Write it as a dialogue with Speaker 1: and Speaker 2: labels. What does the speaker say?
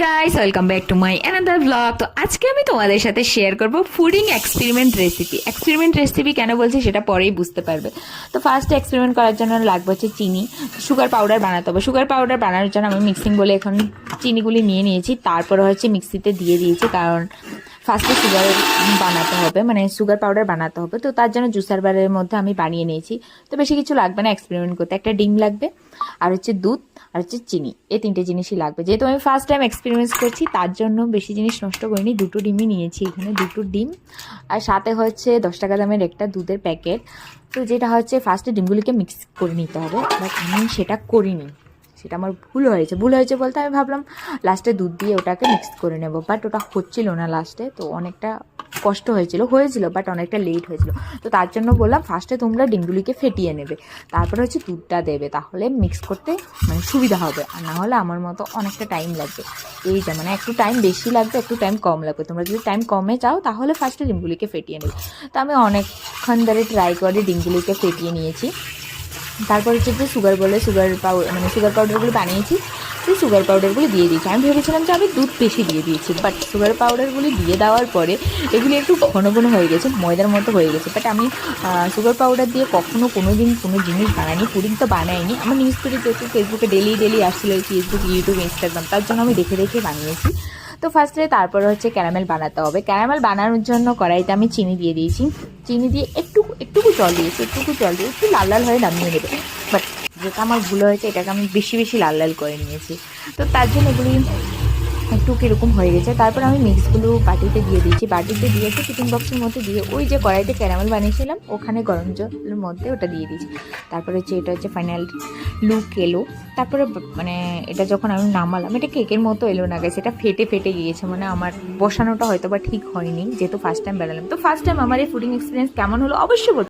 Speaker 1: Guys welcome back to my another blog. তো আজকে আমি তোমাদের সাথে শেয়ার করব ফুডিং এক্সপেরিমেন্ট রেসিপি কেন বলছি সেটা পরেই বুঝতে পারবে। তো ফার্স্ট এক্সপেরিমেন্ট করার জন্য লাগবে হচ্ছে চিনি, সুগার পাউডার বানাতে হবে। সুগার পাউডার বানানোর জন্য আমি মিক্সিং বলে এখন চিনিগুলি নিয়ে নিয়েছি, তারপরে হচ্ছে মিক্সিতে দিয়ে দিয়েছি, কারণ ফার্স্টে সুগার বানাতে হবে, মানে সুগার পাউডার বানাতে হবে। তো তার জন্য জুসার বারের মধ্যে আমি বানিয়ে নিয়েছি। তো বেশি কিছু লাগবে না এক্সপেরিমেন্ট করতে, একটা ডিম লাগবে, আর হচ্ছে দুধ, আর হচ্ছে চিনি, এই তিনটে জিনিসই লাগবে। যেহেতু আমি ফার্স্ট টাইম এক্সপেরিমেন্ট করছি তার জন্য বেশি জিনিস নষ্ট করিনি, দুটো ডিমই নিয়েছি এখানে, দুটো ডিম, আর সাথে হচ্ছে 10 টাকা দামের একটা দুধের প্যাকেট। তো যেটা হচ্ছে ফার্স্টে ডিমগুলিকে মিক্স করে নিতে হবে, বাট আমি সেটা করিনি, সেটা আমার ভুল হয়েছে বলতে আমি ভাবলাম লাস্টে দুধ দিয়ে ওটাকে মিক্স করে নেব, বাট ওটা হচ্ছিল না লাস্টে, তো অনেকটা কষ্ট হয়েছিল বাট অনেকটা লেট হয়েছিল। তো তার জন্য বললাম ফার্স্টে তোমরা ডিমগুলিকে ফেটিয়ে নেবে, তারপরে হচ্ছে দুধটা দেবে, তাহলে মিক্স করতে মানে সুবিধা হবে, আর না হলে আমার মতো অনেকটা টাইম লাগবে। এই যে মানে একটু টাইম বেশি লাগবে, একটু টাইম কম লাগবে, তোমরা যদি টাইম কমে চাও তাহলে ফার্স্টে ডিমগুলিকে ফেটিয়ে নেবে। তো আমি অনেকক্ষণ ধরে ট্রাই করে ডিমগুলিকে ফেটিয়ে নিয়েছি। তারপর হচ্ছে যে সুগার পাউডারগুলো বানিয়েছি, সেই সুগার পাউডারগুলো দিয়ে দিয়েছি। আমি ভেবেছিলাম যে আমি দুধ বেশি দিয়ে দিয়েছি, বাট সুগার পাউডারগুলি দিয়ে দেওয়ার পরে এগুলি একটু ঘন ঘন হয়ে গেছে, ময়দার মতো হয়ে গেছে। বাট আমি সুগার পাউডার দিয়ে কখনো কোনো দিন কোনো জিনিস বানাইনি, পুডিং তো বানাইনি। আমার নিউজ পেজে যেহেতু ফেসবুকে ডেলি আসছিলো, ফেসবুক, ইউটিউব, ইনস্টাগ্রাম, তার জন্য আমি দেখে বানিয়েছি। তো ফার্স্টে তারপরে হচ্ছে ক্যারামেল বানাতে হবে। ক্যারামেল বানানোর জন্য কড়াইতে আমি চিনি দিয়ে দিয়েছি, চিনি দিয়ে একটুকু জল দিয়েছি, একটু লাল লাল হয়ে নামিয়ে নেবে। বাট যেটা আমার ভুল হয়েছে, এটাকে আমি বেশি লাল করে নিয়েছি। তো তার জন্য এগুলি একটু কীরকম হয়ে গেছে। তারপর আমি মিক্সগুলো বাটিতে দিয়ে দিয়েছি, বাটিতে দিয়েছি টিফিন বক্সের মধ্যে দিয়ে, ওই যে কড়াইতে ক্যারামেল বানিয়েছিলাম ওখানে গরম জলের মধ্যে ওটা দিয়ে দিয়েছি। তারপরে হচ্ছে এটা হচ্ছে ফাইনাল লুক এলো। তারপরে মানে এটা যখন আমি নামালাম, এটা কেকের মতো এলো না গেছে, এটা ফেটে গিয়েছে, মানে আমার বসানোটা হয়তো বা ঠিক হয়নি, যেহেতু ফার্স্ট টাইম বানালাম। তো ফার্স্ট টাইম আমার এই ফুডিং এক্সপিরিয়েন্স কেমন হলো অবশ্যই বলতে